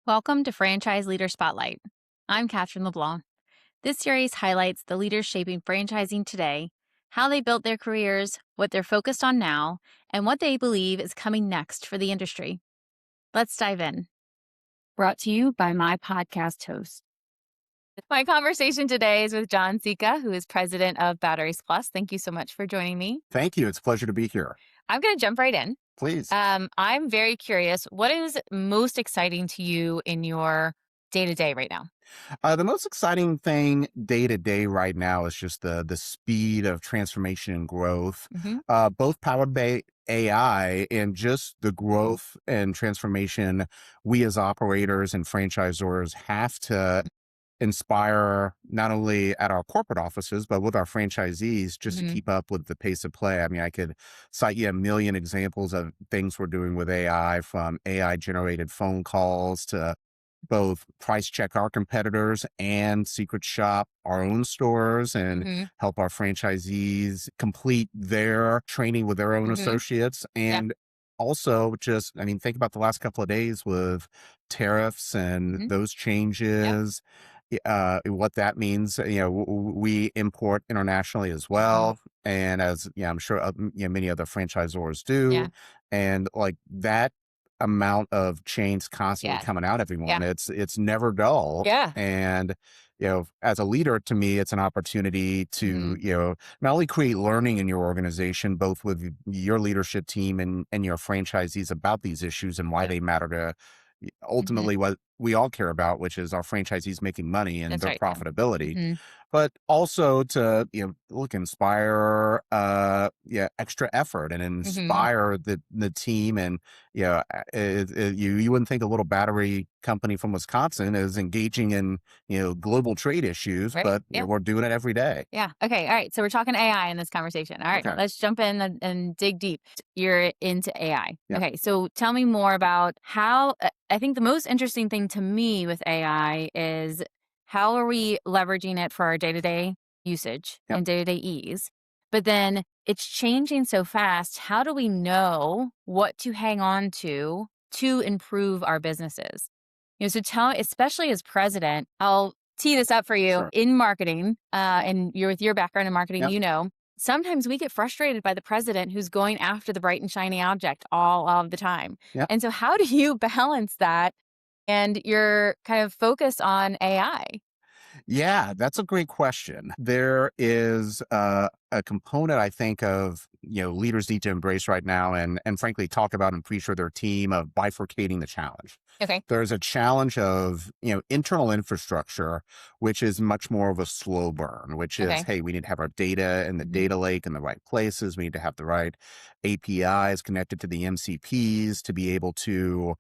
Welcome to Franchise Leader Spotlight. I'm Katherine LeBlanc. This series highlights the leaders shaping franchising today, how they built their careers, what they're focused on now, and what they believe is coming next for the industry. Let's dive in. Brought to you by my podcast host. My conversation today is with Jon Sica, who is president of Batteries Plus. Thank you so much for joining me. Thank you. It's a pleasure to be here. I'm going to jump right in. Please. I'm very curious. What is most exciting to you in your day-to-day right now? The most exciting thing day to day right now is just the speed of transformation and growth, Mm-hmm. both powered by AI and just the growth and transformation we as operators and franchisors have to inspire not only at our corporate offices, but with our franchisees just to Mm-hmm. keep up with the pace of play. I mean, I could cite you a million examples of things we're doing with AI, from AI generated phone calls to both price check our competitors and secret shop our own stores and Mm-hmm. help our franchisees complete their training with their own Mm-hmm. associates. Yeah. And also just, I mean, think about the last couple of days with tariffs and Mm-hmm. those Yep. changes, what that means. We import internationally as Mm-hmm. well. And as, I'm sure, many other franchisors Yeah. do. And like that amount of change constantly Yeah. coming out Yeah. everyone. It's never dull. Yeah. And, as a leader, to me, it's an opportunity Mm-hmm. to, not only create learning in your organization, both with your leadership team and your franchisees about these issues and why Yep. they matter to Mm-hmm. ultimately what we all care about, which is our franchisees making money and That's their right. Yeah. profitability, Mm-hmm. but also to, inspire, extra effort and Mm-hmm. inspire the team. And, you wouldn't think a little battery company from Wisconsin is engaging in, global trade issues, Right. but Yeah. we're doing it every day. Yeah. Okay. All right. So we're talking AI in this conversation. All right. Okay. Let's jump in and dig deep. You're into AI. Yeah. Okay. So tell me more about how. I think the most interesting thing to me with AI is how are we leveraging it for our day to day usage Yep. and day to day ease? But then it's changing so fast. How do we know what to hang on to improve our businesses? So tell, especially as president, I'll tee this up for you Sure. in marketing, and you're with your background in marketing, Yep. sometimes we get frustrated by the president who's going after the bright and shiny object all of the time. Yep. And so how do you balance that and your kind of focus on AI? Yeah, that's a great question. There is a component I think of, leaders need to embrace right now and frankly talk about and preach for their team of bifurcating the challenge. Okay. There's a challenge of, internal infrastructure, which is much more of a slow burn, which is, Okay. hey, we need to have our data in the Hmm. data lake in the right places. We need to have the right APIs connected to the MCPs to be able to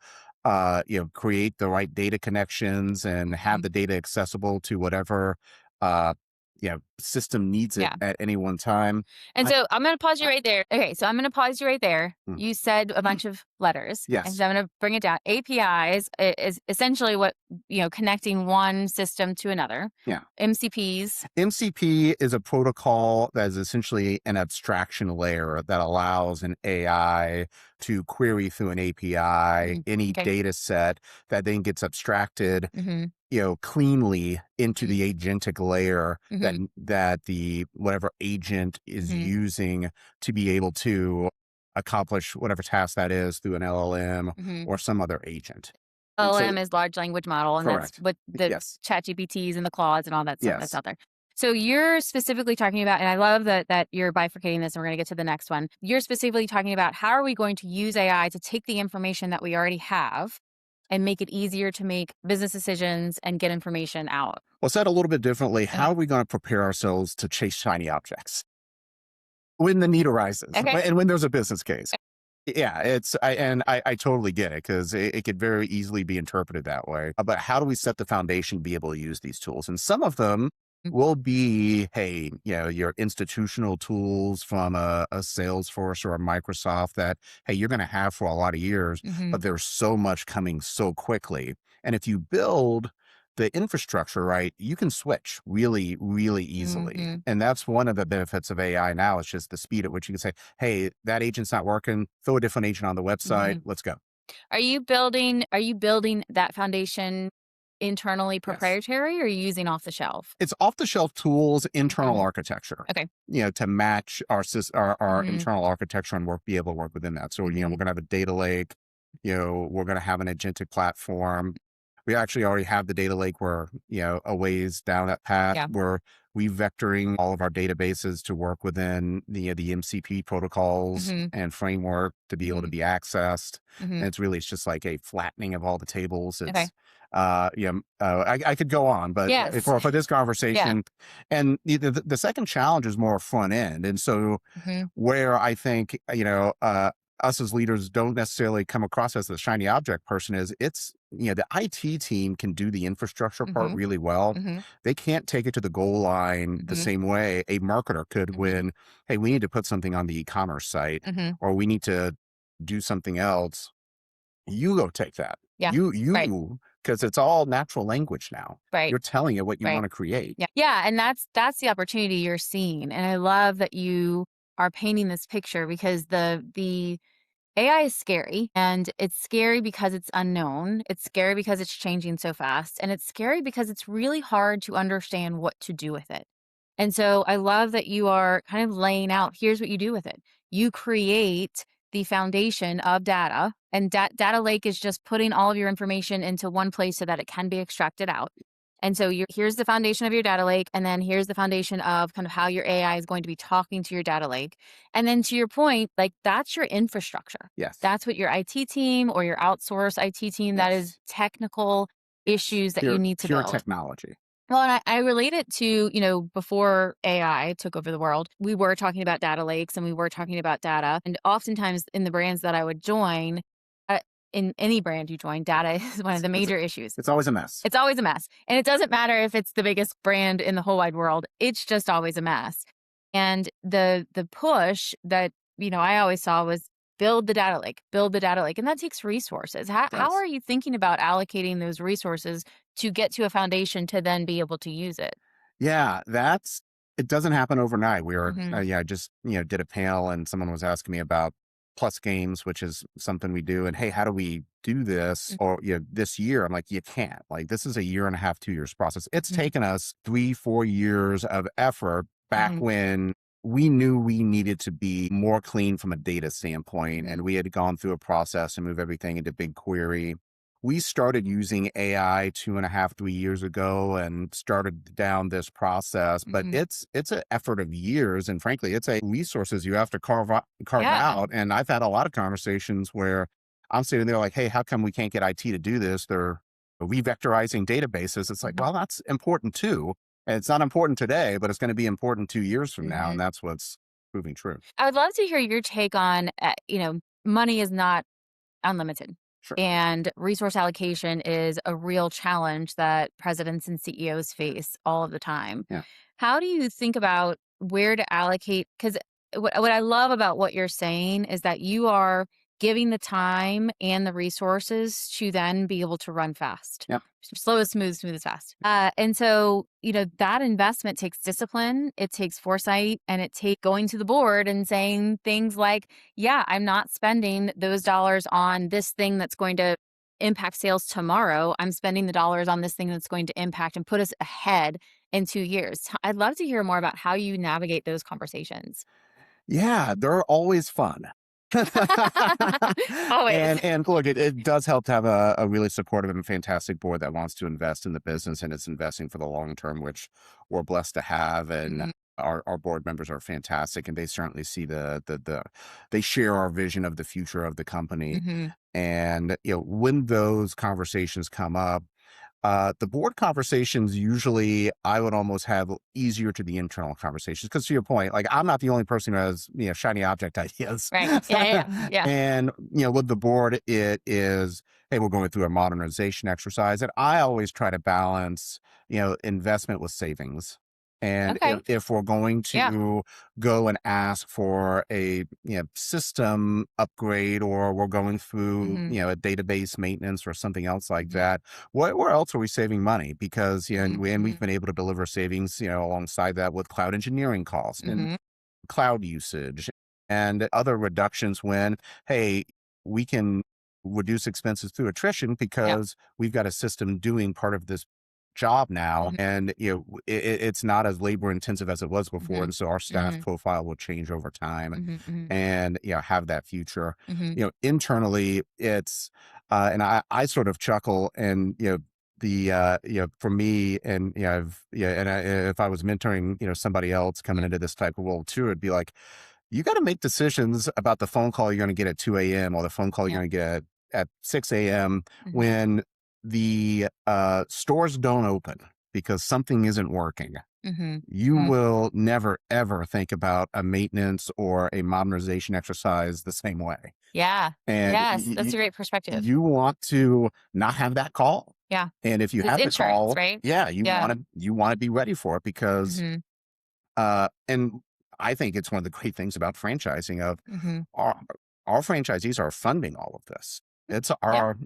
create the right data connections and have the data accessible to whatever, uh, system needs it Yeah. at any one time. And I, so I'm going to pause you I, right there. Okay. So I'm going to pause you right there. mm, You said a bunch of letters. And yes. so I'm going to bring it down. APIs is essentially what, connecting one system to another. Yeah. MCPs. MCP is a protocol that is essentially an abstraction layer that allows an AI to query through an API any Okay. data set that then gets abstracted, Mm-hmm. cleanly into the agentic layer that Mm-hmm. the whatever agent is Mm-hmm. using to be able to accomplish whatever task that is through an LLM Mm-hmm. or some other agent. And so, LLM is large language model, and that's correct. what the Yes. chat GPTs and the Claudes and all that stuff that's Yes. out there. So you're specifically talking about, and I love that you're bifurcating this, and we're going to get to the next one. You're specifically talking about how are we going to use AI to take the information that we already have and make it easier to make business decisions and get information out. Well, said a little bit differently, how Okay. are we going to prepare ourselves to chase shiny objects when the need arises Okay. and when there's a business case? Yeah, I totally get it because it could very easily be interpreted that way. But how do we set the foundation to be able to use these tools? And some of them will be, hey, your institutional tools from a Salesforce or a Microsoft that, hey, you're going to have for a lot of years, Mm-hmm. but there's so much coming so quickly. And if you build the infrastructure right, you can switch really, really easily. Mm-hmm. And that's one of the benefits of AI now. It's just the speed at which you can say, hey, that agent's not working, throw a different agent on the website, Mm-hmm. let's go. Are you building that foundation internally Yes. proprietary, or are you using off the shelf? It's off the shelf tools, internal Mhm. architecture, Okay. to match our Mhm. internal architecture and be able to work within that. So, we're Mhm. going to have a data lake, we're going to have an agentic platform. We actually already have the data lake where, a ways down that path Yeah. where we vectoring all of our databases to work within the MCP protocols Mhm. and framework to be able to Mhm. be accessed. Mhm. And it's just like a flattening of all the tables. Okay. I could go on, but Yes. for this Yeah. conversation, and the second challenge is more front end. And so Mhm. where I think, us as leaders don't necessarily come across as the shiny object person is it's, the IT team can do the infrastructure part Mhm. really well. Mhm. They can't take it to the goal line the Mhm. same way a marketer could Mhm. when, hey, we need to put something on the e-commerce site Mhm. or we need to do something else. You go take that. Yeah. Right. Because it's all natural language now. Right. You're telling it what you Right. want to create. Yeah. Yeah, and that's the opportunity you're seeing, and I love that you are painting this picture because the AI is scary, and it's scary because it's unknown. It's scary because it's changing so fast, and it's scary because it's really hard to understand what to do with it. And so I love that you are kind of laying out here's what you do with it. You create the foundation of data, and data lake is just putting all of your information into one place so that it can be extracted out. And so here's the foundation of your data lake, and then here's the foundation of kind of how your AI is going to be talking to your data lake. And then to your point, like that's your infrastructure. Yes. That's what your IT team or your outsource IT team, that is Yes. technical Yes. issues that you need to Pure build. technology. Well, and I relate it to, before AI took over the world, we were talking about data lakes and we were talking about data. And oftentimes in the brands that I would join, uh, in any brand you join, data is one of the It's major issues. it's always a mess. It's always a mess. And it doesn't matter if it's the biggest brand in the whole wide world. It's just always a mess. And the push that, I always saw was build the data lake, build the data lake. And that takes resources. How It how does. are you thinking about allocating those resources to get to a foundation to then be able to use it? Yeah, it doesn't happen overnight. Mhm. I just, did a panel and someone was asking me about plus games, which is something we do. And hey, how do we do this? Mm, Or, this year, I'm like, you can't. Like, this is a year and a half, 2 years process. It's mhm, taken us 3, 4 years of effort back mhm, when we knew we needed to be more clean from a data standpoint. mhm, And we had gone through a process and move everything into BigQuery. We started using AI 2.5, 3 years ago and started down this process, but mhm. it's an effort of years. And frankly, it's a resources you have to carve Yeah. out. And I've had a lot of conversations where I'm sitting there like, hey, how come we can't get IT to do this? They're revectorizing databases. It's like, Mhm, well, that's important too. And it's not important today, but it's going to be important 2 years from now. mhm. And that's what's proving true. I would love to hear your take on, money is not unlimited. Sure. And resource allocation is a real challenge that presidents and CEOs face all of the time. Yeah. How do you think about where to allocate? Because what I love about what you're saying is that you are giving the time and the resources to then be able to run fast. Yeah. Slow is smooth, smooth is fast. And so, that investment takes discipline, it takes foresight, and it takes going to the board and saying things like, yeah, I'm not spending those dollars on this thing that's going to impact sales tomorrow. I'm spending the dollars on this thing that's going to impact and put us ahead in 2 years. I'd love to hear more about how you navigate those conversations. Yeah, they're always fun. Always. And look, it does help to have a really supportive and fantastic board that wants to invest in the business and it's investing for the long term, which we're blessed to have. And Mhm, our board members are fantastic and they certainly see they share our vision of the future of the company. mhm, And when those conversations come up, the board conversations usually I would almost have easier to the internal conversations because to your point, like I'm not the only person who has shiny object ideas, right. Yeah, yeah, yeah. and with the board it is hey we're going through a modernization exercise, and I always try to balance investment with savings. And Okay. if we're going Yeah. to go and ask for a system upgrade or we're going through Mhm, a database maintenance or something else like mhm, that, where else are we saving money? Because mhm, and we've mhm, been able to deliver savings alongside that with cloud engineering costs and mhm, cloud usage and other reductions when hey we can reduce expenses through attrition Yeah. because we've got a system doing part of this job now, Mhm. and it's not as labor intensive as it was before, Mhm. and so our staff Mhm. profile will change over time, Mhm. Mhm. and have that future. Mhm. Internally, it's and I sort of chuckle, and for me, and if I was mentoring somebody else coming Mhm. into this type of role too, it'd be like, you got to make decisions about the phone call you're going to get at 2 a.m. or the phone call you're Yeah. going to get at 6 a.m. Mhm. when the stores don't open because something isn't working. Mhm. You Mhm. will never ever think about a maintenance or a modernization exercise the same way. Yeah. And Yes, that's a great perspective. you want to not have that call. Yeah. And if you 'Cause it's have the insurance, call, right? yeah, Yeah. you want to be ready for it because Mhm. and I think it's one of the great things about franchising of Mhm. our our franchisees are funding all of this. It's Yeah. our,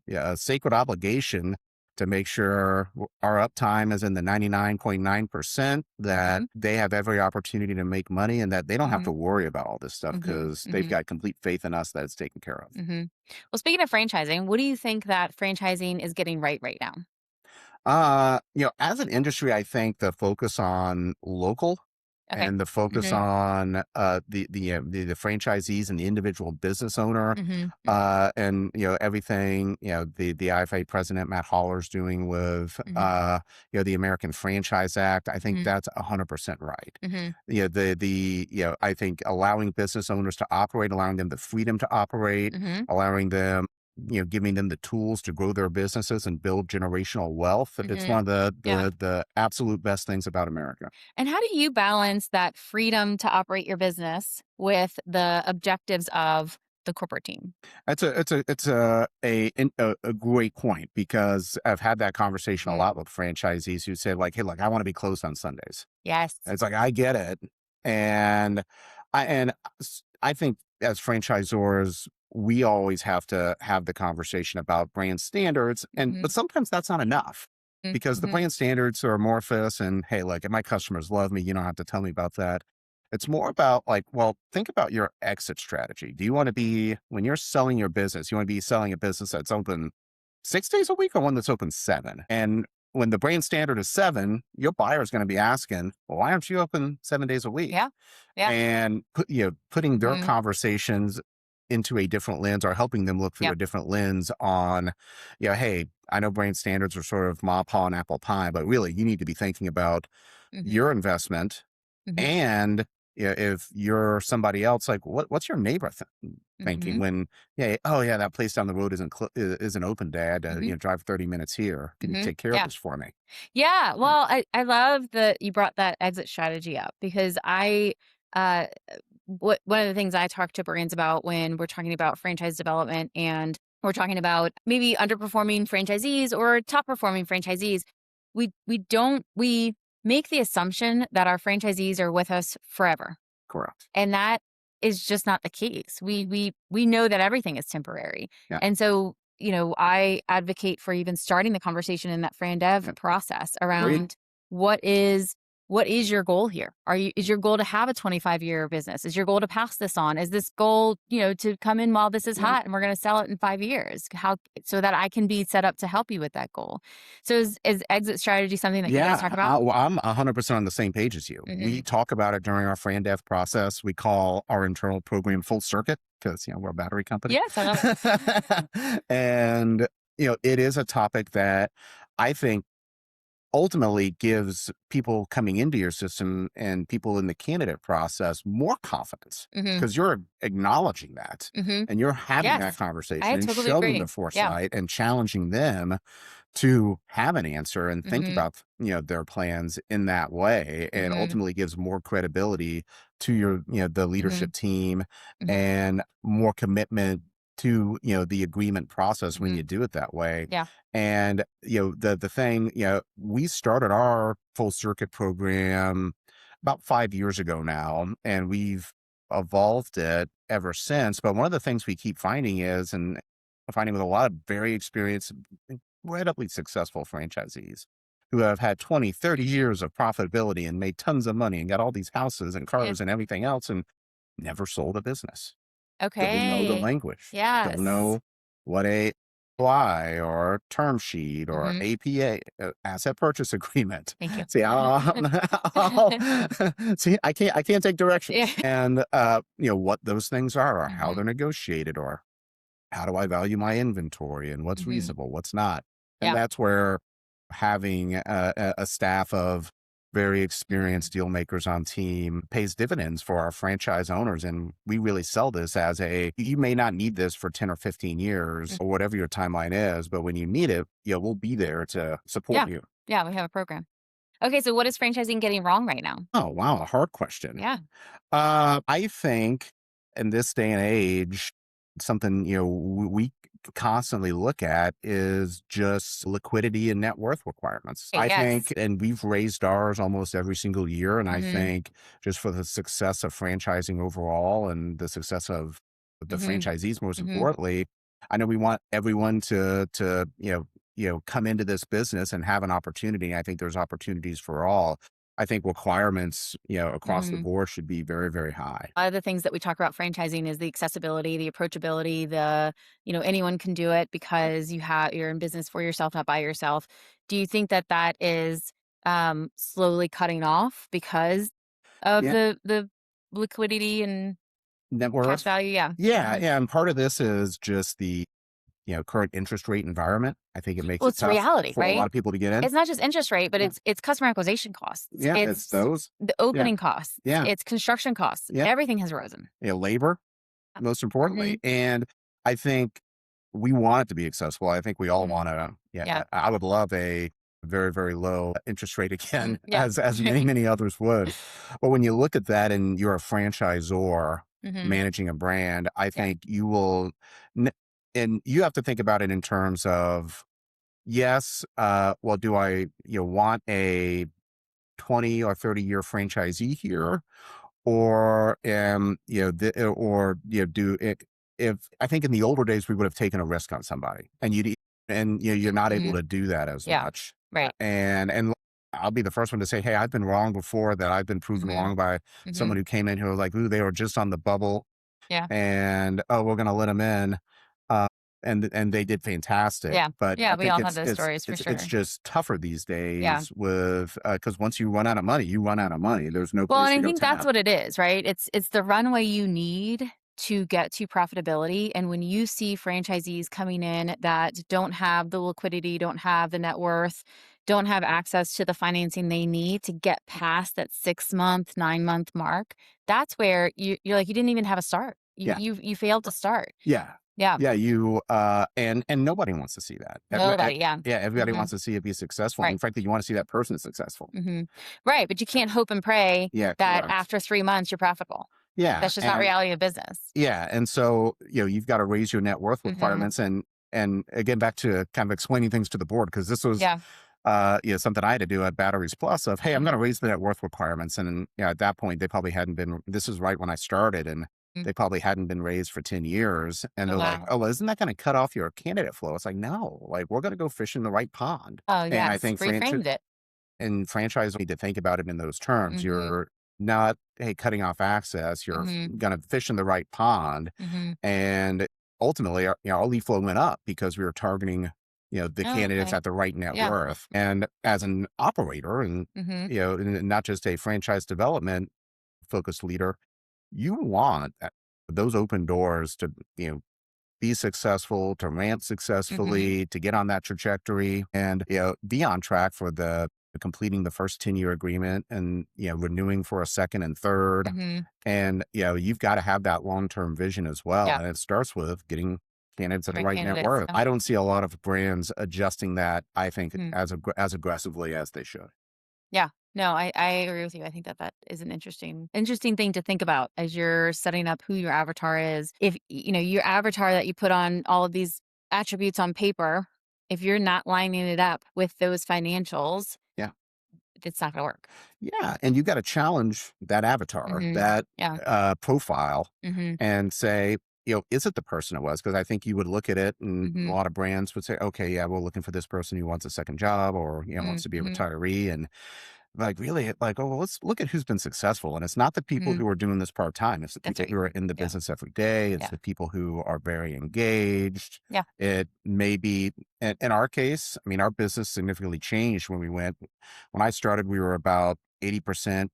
yeah, sacred obligation to make sure our uptime is in the 99.9%, that Mhm. they have every opportunity to make money and that they don't have to Mhm. worry about all this stuff Mhm. because they've Mhm. got complete faith in us that it's taken care of. Mhm. Well, speaking of franchising, what do you think that franchising is getting right now? As an industry, I think the focus on local Okay. and the focus Mhm. on the franchisees and the individual business owner, Mhm. Mhm. and everything the IFA president Matt Haller's doing with Mhm. the American Franchise Act. I think Mhm. that's 100% right. Mhm. I think allowing business owners to operate, allowing them the freedom to operate, Mhm. allowing them giving them the tools to grow their businesses and build generational wealth. It's Mhm. one of the Yeah. the absolute best things about America. And how do you balance that freedom to operate your business with the objectives of the corporate team? It's a great point because I've had that conversation a Mhm. lot with franchisees who say like, "Hey, look, I want to be closed on Sundays." Yes. And it's like, I get it. And I think as franchisors, we always have to have the conversation about brand standards. But Mhm. sometimes that's not enough because the Mhm. brand standards are amorphous and hey, like if my customers love me, you don't have to tell me about that. It's more about like, well, think about your exit strategy. Do you want to be, when you're selling your business, you want to be selling a business that's open 6 days a week or one that's open seven? And when the brand standard is seven, your buyer is going to be asking, well, why aren't you open 7 days a week? Yeah. Yeah. And putting their Mhm. conversations into a different lens or helping them look through Yeah. a different lens on, hey, I know brand standards are sort of ma paw and apple pie, but really you need to be thinking about Mhm. your investment. Mhm. And if you're somebody else, like what's your neighbor thinking Mhm. when, yeah, oh yeah, that place down the road isn't open, Dad. Mhm. Drive 30 minutes here. Can you Mhm. take care of Yeah. this for me? Yeah, Yeah, well, I love that you brought that exit strategy up because uh, what one of the things I talk to brands about when we're talking about franchise development and we're talking about maybe underperforming franchisees or top performing franchisees, we make the assumption that our franchisees are with us forever. correct. And that is just not the case. We know that everything is temporary. Yeah, And so, I advocate for even starting the conversation in that Fran Dev yeah. process Great. around what is what is your goal here? Is your goal to have a 25-year business? Is your goal to pass this on? Is this goal, to come in while this is Yeah. hot and we're going to sell it in 5 years? How so that I can be set up to help you with that goal. So is exit strategy something that you guys talk Yeah, about? well, I'm 100% on the same page as you. We Mhm. talk about it during our Fran Dev process. We call our internal program full circuit because, we're a battery company. Yes, I love it. And, it is a topic that I think ultimately gives people coming into your system and people in the candidate process more confidence Mhm. because you're acknowledging that Mhm. and you're having that Yes. I conversation and totally showing the agree. Yeah. foresight and challenging them to have an answer and think Mhm. about their plans in that way, and Mhm. ultimately gives more credibility to your the Mhm. leadership team Mhm. and more commitment to the agreement process when Mhm. you do it that way. Yeah. And the thing, we started our full circuit program about 5 years ago now, and we've evolved it ever since. But one of the things we keep finding is, and finding with a lot of very experienced, incredibly successful franchisees who have had 20, 30 years of profitability and made tons of money and got all these houses and Yeah. cars and everything else and never sold a business. Don't know the Okay. language. Don't Yes. know. what a LOI or term sheet or Mhm. APA, asset purchase agreement. Thank you. See, see, I can't take Yeah. directions. And what those things are, or how Mhm. they're negotiated, or how do I value my inventory and what's Mhm. reasonable, what's not. And Yeah. that's where having a staff of very Mhm. experienced deal makers on team pays dividends for our franchise owners. And we really sell this as you may not need this for 10 or 15 years Mm. or whatever your timeline is, but when you need it, we'll be there to support Yeah. you. Yeah, we have a program. Okay, so what is franchising getting wrong right now? Oh, wow. A hard question. Yeah. I think in this day and age, something we constantly look at is just liquidity and net worth requirements. Okay, I yes. think, and we've raised ours almost every single year. And I Mhm. think just for the success of franchising overall and the success of the Mhm. franchisees, most Mhm. importantly, I know we want everyone to come into this business and have an opportunity. I think there's opportunities for all. I think requirements, across the Mhm. board should be very, very high. A lot of the things that we talk about franchising is the accessibility, the approachability, anyone can do it because you're in business for yourself, not by yourself. Do you think that that is slowly cutting off because of Yeah. the liquidity and Net cash worth. value? Yeah. Yeah. Mhm. Yeah. And part of this is just the, current interest rate environment. I think it makes Well, it it's the tough reality, for a lot right? of people to get in. It's not just interest rate, but Yeah. it's customer acquisition costs. Yeah. It's It's those. the Yeah. opening costs. Yeah. It's construction costs. Yeah. Everything has risen. Labor, most importantly. Mhm. And I think we want it to be accessible. I think we all Mhm. want to, yeah, Yeah. I would love a very, very low interest rate again, Mhm. Yeah. as many, many others would. But when you look at that and you're a franchisor Mhm. managing a brand, I Yeah. think you will, n- and you have to think about it in terms of, yes, well, do I, want a 20 or 30-year franchisee here? Or or do it, if I think in the older days we would have taken a risk on somebody, and you're not able Mhm. to do that as Yeah. much. Right. And I'll be the first one to say, hey, I've been wrong before, that I've been proven Mhm. wrong by Mhm. someone who came in who was like, ooh, they were just on the bubble, Yeah. and oh, we're gonna let them in. uh, and they did fantastic. Yeah. But Yeah, I we think all have it's those it's stories for it's it's sure. just tougher these Yeah. days with, because once you run out of money, you run out of money. There's no Well, place and to I go think that's tap. what it is, right? It's the runway you need to get to profitability, and when you see franchisees coming in that don't have the liquidity, don't have the net worth, don't have access to the financing they need to get past that 6-month, 9-month mark, that's where you're like, you didn't even have a start. Yeah. You failed to start. Yeah. Yeah. Yeah, and nobody wants to see that. Nobody, yeah. Yeah, everybody Mhm. wants to see it be successful, Right. and frankly, you wanna see that person successful. Mhm. Right, but you can't hope and pray Yeah, that correct. after 3 months you're profitable. Yeah, That's just not and reality of business. yeah, and so, you've gotta raise your net worth Mhm. requirements, and again, back to kind of explaining things to the board, because this was, Yeah. something I had to do at Batteries Plus of, "Hey, I'm Mhm. gonna raise the net worth requirements," and, at that point, they probably hadn't been, this is right when I started, and Mm. they probably hadn't been raised for 10 years, and Oh, they're like, wow. "Oh, well, isn't that gonna cut off your candidate flow?" It's like, "No, like, we're gonna go fish in the right pond." Oh, And I yes. think Reframed it. franchise need to think about it in those terms. Mhm. You're not, hey, cutting off access, you're Mhm. gonna fish in the right pond, Mhm. and ultimately, our lead flow went up because we were targeting, the Oh, candidates okay. at the right net Yeah. worth. And as an operator and, Mhm. and not just a franchise development focused leader, you want those open doors to, be successful, to ramp Mhm. successfully, to get on that trajectory and, be on track for the completing the first 10-year agreement and, renewing for a second and third. Mhm. And, you've got to have that long-term vision as well. Yeah. And it starts with getting candidates at the Right right net candidates. worth. Yeah. I don't see a lot of brands adjusting that, I think, Mhm. as aggressively as they should. Yeah. No, I agree with you. I think that that is an interesting thing to think about as you're setting up who your avatar is. If your avatar that you put on all of these attributes on paper, if you're not lining it up with those financials, Yeah. it's not going to work. Yeah, and you gotta challenge that avatar, Mhm. that, Yeah. profile, Mhm. and say, "Is it the person it was?" Because I think you would look at it, and a Mhm. lot of brands would say, "Okay, yeah, we're looking for this person who wants a second job or, wants to be a Mhm. retiree," and like really like, oh, well, let's look at who's been successful. And it's not the people Mhm. who are doing this part time. It's the That's people right. who are in the Yeah. business every day. It's Yeah. the people who are very engaged. Yeah. It may be, in our case, I mean, our business significantly changed when I started, we were about 80%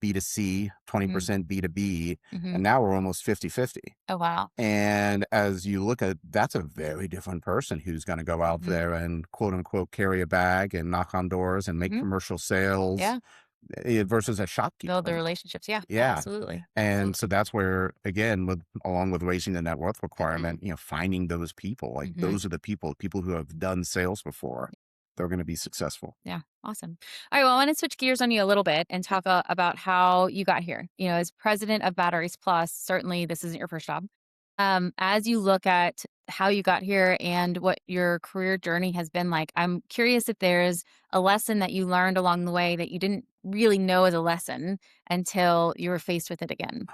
B2C, Mhm. 20% B2B. And Mhm. now we're almost 50-50. Oh, wow. And as you look at, that's a very different person who's going to go out Mhm. there and quote unquote carry a bag and knock on doors and make Mhm. commercial sales Yeah. versus a Build the shopkeeper. relationships. Yeah. Yeah. Absolutely. And Absolutely. so that's where, again, along with raising the net worth Mhm. requirement, finding those people, like Mhm. those are the people who have done sales before, they're going to be successful. Yeah, awesome. All right, well, I want to switch gears on you a little bit and talk about how you got here. As president of Batteries Plus, certainly this isn't your first job. As you look at how you got here and what your career journey has been like, I'm curious if there's a lesson that you learned along the way that you didn't really know as a lesson until you were faced with it again.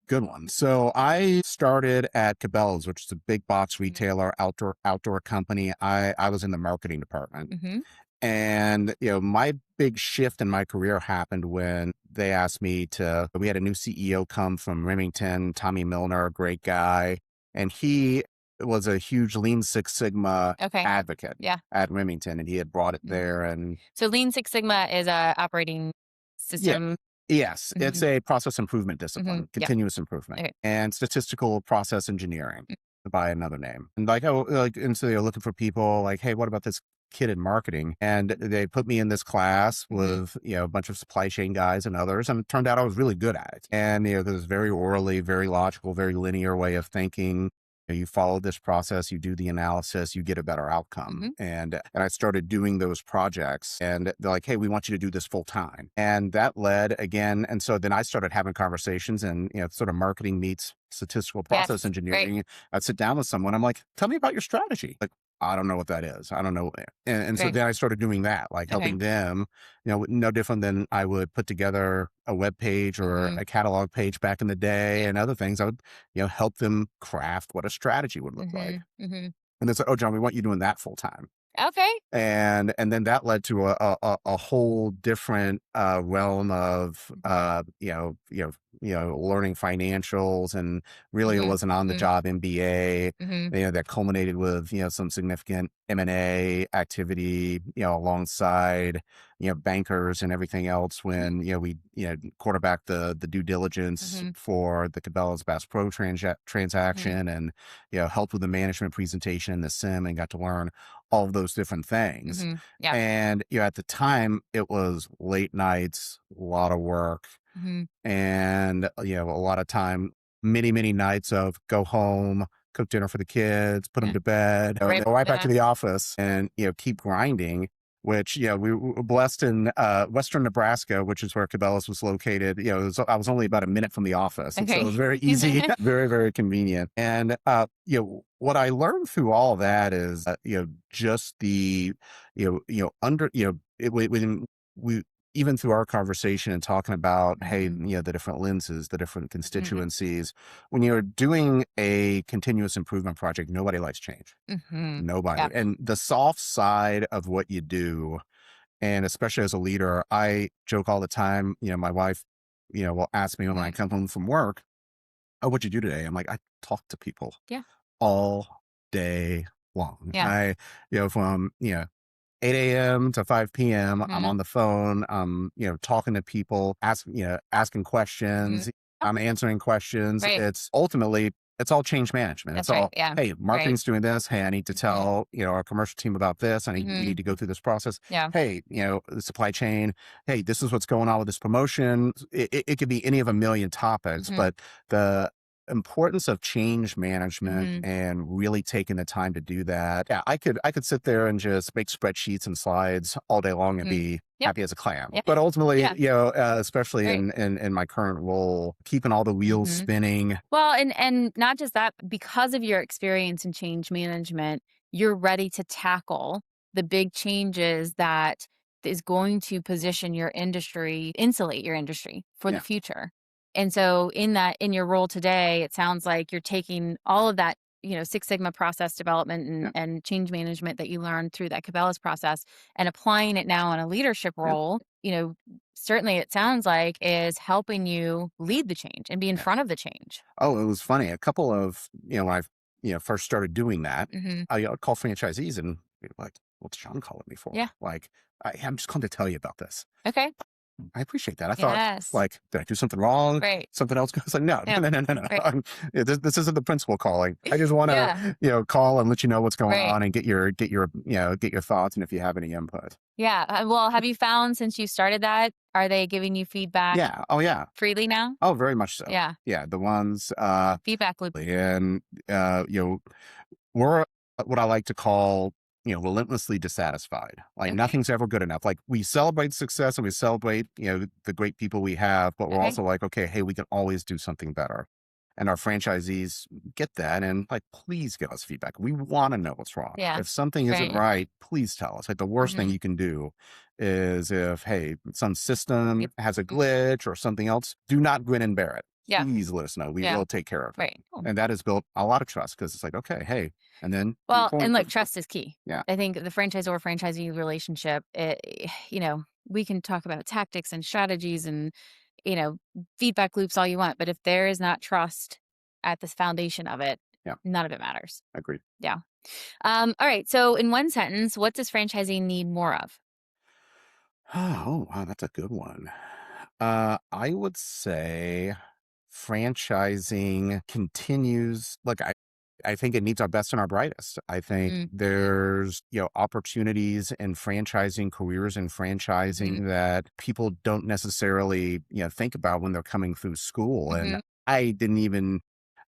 Good one. So I started at Cabela's, which is a big box Mhm. retailer, outdoor company. I was in the marketing department. Mhm. And, my big shift in my career happened when they asked me we had a new CEO come from Remington, Tommy Milner, a great guy. And he was a huge Lean Six Sigma Okay. advocate Yeah. at Remington, and he had brought it Mhm. there. And So Lean Six Sigma is a operating yeah, system. yes, it's Mhm. a process improvement Mhm. discipline, Yep. continuous improvement, Okay. and statistical process engineering Mm. by another name. And like, oh, like, and so they're looking for people like, hey, what about this kid in marketing? And they put me in this class Mhm. with, a bunch of supply chain guys and others. And it turned out I was really good at it. And, there's very orally, very logical, very linear way of thinking. You follow this process, you do the analysis, you get a better outcome. Mhm. And I started doing those projects, and they're like, hey, we want you to do this full time. And that led again. And so then I started having conversations, and, sort of marketing meets statistical process Yes. Great. engineering. I'd sit down with someone. I'm like, tell me about your strategy. Like, I don't know what that is. I don't know. And so Great. then I started doing that, like Okay. helping them, no different than I would put together a web page or Mhm. a catalog page back in the day Yeah. and other things. I would, help them craft what a strategy would look like. Mhm. Mhm. And they said, oh, John, we want you doing that full time. Okay. And then that led to a whole different realm of Mhm. learning financials, and really it Mhm. was an on the Mhm. job MBA, Mhm. that culminated with some significant M&A activity, alongside bankers and everything else, when we quarterback the due diligence Mhm. for the Cabela's Bass Pro Mhm. transaction, and helped with the management presentation and the sim, and got to learn all of those different things. Mhm. Yeah. And, at the time, it was late nights, a lot of work, Mhm. and, a lot of time, many, many nights of go home, cook dinner for the kids, put them Yeah. to bed, and Right. then go right back to Yeah. the office and, keep grinding. Which, we were blessed in Western Nebraska, which is where Cabela's was located. I was only about a minute from the office. And so it Okay. was very easy, very, very convenient. And, what I learned through all that is, just when we, even through our conversation and talking about, hey, Mhm. the different lenses, the different Mhm. constituencies, when you're doing a continuous improvement project, nobody likes change. Mhm. Nobody. Yeah. And the soft side of what you do, and especially as a leader, I joke all the time, my wife, will ask me when I Mhm. come home from work, oh, what'd you do today? I'm like, I talk to people Yeah. all day long. Yeah. From, 8 a.m. to 5 p.m. I'm Mhm. on the phone. Talking to people, asking Mhm. questions. Oh, I'm answering questions. right. It's all change management. It's That's right. all, Yeah. hey, Right. marketing's doing this. Hey, I need to Mhm. tell, our commercial team about this. We Mhm. need to go through this process. Yeah. Hey, the supply chain. Hey, this is what's going on with this promotion. It could be any of a million topics, Mhm. but the importance of change management Mhm. and really taking the time to do that. Yeah, I could sit there and just make spreadsheets and slides all day long and Mhm. be Yep. happy as a clam. Yeah. But ultimately, Yeah. especially Right. in my current role, keeping all the wheels Mhm. spinning. Well, and not just that, because of your experience in change management, you're ready to tackle the big changes that is going to position your industry, insulate your industry for the Yeah. future. And so in your role today, it sounds like you're taking all of that Six Sigma process development Yeah. and change management that you learned through that Cabela's process and applying it now in a leadership Yeah. role, certainly it sounds like is helping you lead the change and be in Yeah. front of the change. Oh, it was funny. A couple of, when I, first started doing that, Hmm. I call franchisees and be like, what's John calling me for? Yeah. Like, I'm just calling to tell you about this. Okay. I appreciate that. I thought, Yes. like, did I do something wrong? Right. Something else goes like, no, Yeah. no, no, no, no, no. Right. This isn't the principal calling. I just want Yeah. to, call and let you know what's going Right. on and get your thoughts and if you have any input. Yeah. Well, have you found since you started that, are they giving you feedback Yeah. Oh, yeah. freely now? Oh, very much so. Yeah. Yeah. The ones, Feedback loop. and, we're what I like to call, relentlessly dissatisfied. Like Okay. nothing's ever good enough. Like we celebrate success and we celebrate, the great people we have, but we're Okay. also like, okay, hey, we can always do something better. And our franchisees get that and like, please give us feedback. We want to know what's wrong. Yeah. If something isn't Right. right, please tell us. Like the worst thing Hmm. you can do is if, hey, some system Yep. has a Mhm. glitch or something else, do not grin and bear it. Yeah. Please let us know. We Yeah. will take care of it. Right. Cool. And that has built a lot of trust because it's like, okay, hey, and then Well, going and look, forward. trust is key. Yeah. I think the franchisor franchisee relationship, we can talk about tactics and strategies and, you know, feedback loops all you want, but if there is not trust at the foundation of it, Yeah. none of it matters. Agreed. Yeah. All right. So, in one sentence, what does franchising need more of? Oh, wow, that's a good one. I would say franchising continues. Look, I think it needs our best and our brightest. I think Mm, there's, opportunities in franchising, careers in hmm. franchising that people don't necessarily, think about when they're coming through school. And Hmm. I didn't even,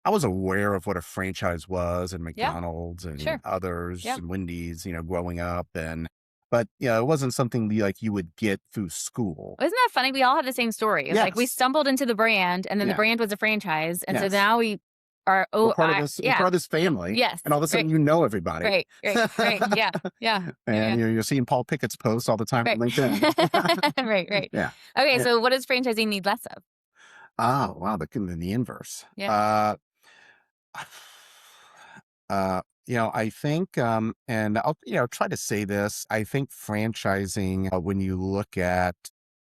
I was aware of what a franchise was and Yeah. McDonald's and Sure. others Yeah. and Wendy's, growing up. But, it wasn't something like you would get through school. Isn't that funny? We all have the same story. It's like we Yes. stumbled into the brand, and then the Yeah. brand was a franchise, and so Yes. now we are. We're Oh, part of this. We're yeah. part of this family, Yes. and all of a Right. sudden, everybody. Right. Right. Right. Yeah. Yeah. Yeah. And Yeah. you're seeing Paul Pickett's posts all the time on Right. LinkedIn. Right. Right. Yeah. Okay. Yeah. So, what does franchising need less of? Oh wow, the inverse. Yeah. I think, and I'll, try to say this. I think franchising, when you look at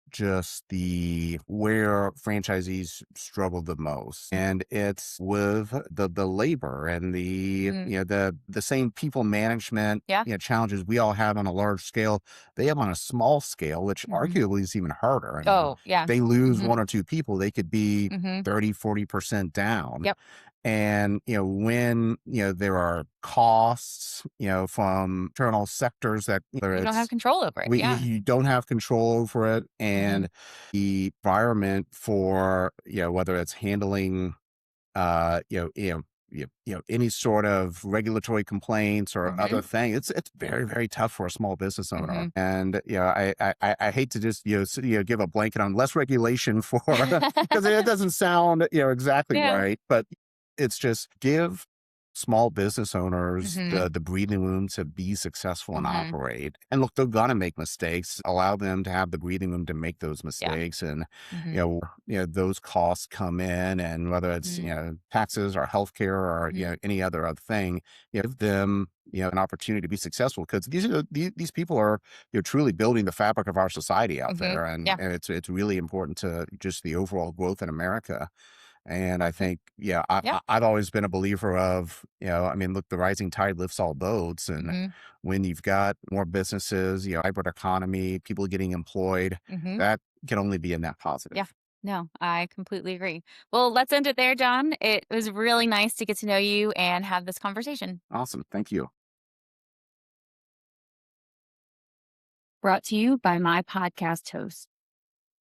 just the where franchisees struggle the most, and it's with the labor and Mm, the same people management, yeah. challenges we all have on a large scale. They have on a small scale, which Hmm. arguably is even harder. I mean, Oh, yeah. they lose Hmm. one or two people, they could be Hmm. 30-40% down. Yep. And, when, there are costs, from internal sectors that whether You don't have it's control over it. Yeah. you don't have control over it, Hmm. and the environment for, whether it's handling, uh, you know, you know, any sort of regulatory complaints or Hmm. other thing, it's very, very tough for a small business owner. Hmm. And, I hate to just, give a blanket on less regulation for, because it doesn't sound, exactly Yeah. right, but it's just give small business owners Hmm. the breathing room to be successful and Hmm. operate. And look, they're gonna make mistakes. Allow them to have the breathing room to make those Yeah. mistakes. And Hmm. those costs come in, and whether it's Hmm. taxes or healthcare or Hmm. any other thing, give them an opportunity to be successful, because these people are truly building the fabric of our society out Hmm. there, and Yeah. it's really important to just the overall growth in America. And I think, Yeah. I've always been a believer of, I mean, look, the rising tide lifts all boats. And Hmm. when you've got more businesses, hybrid economy, people getting employed, Hmm. that can only be in that Yeah. positive. No, I completely agree. Well, let's end it there, John. It was really nice to get to know you and have this conversation. Awesome. Thank you. Brought to you by my podcast host.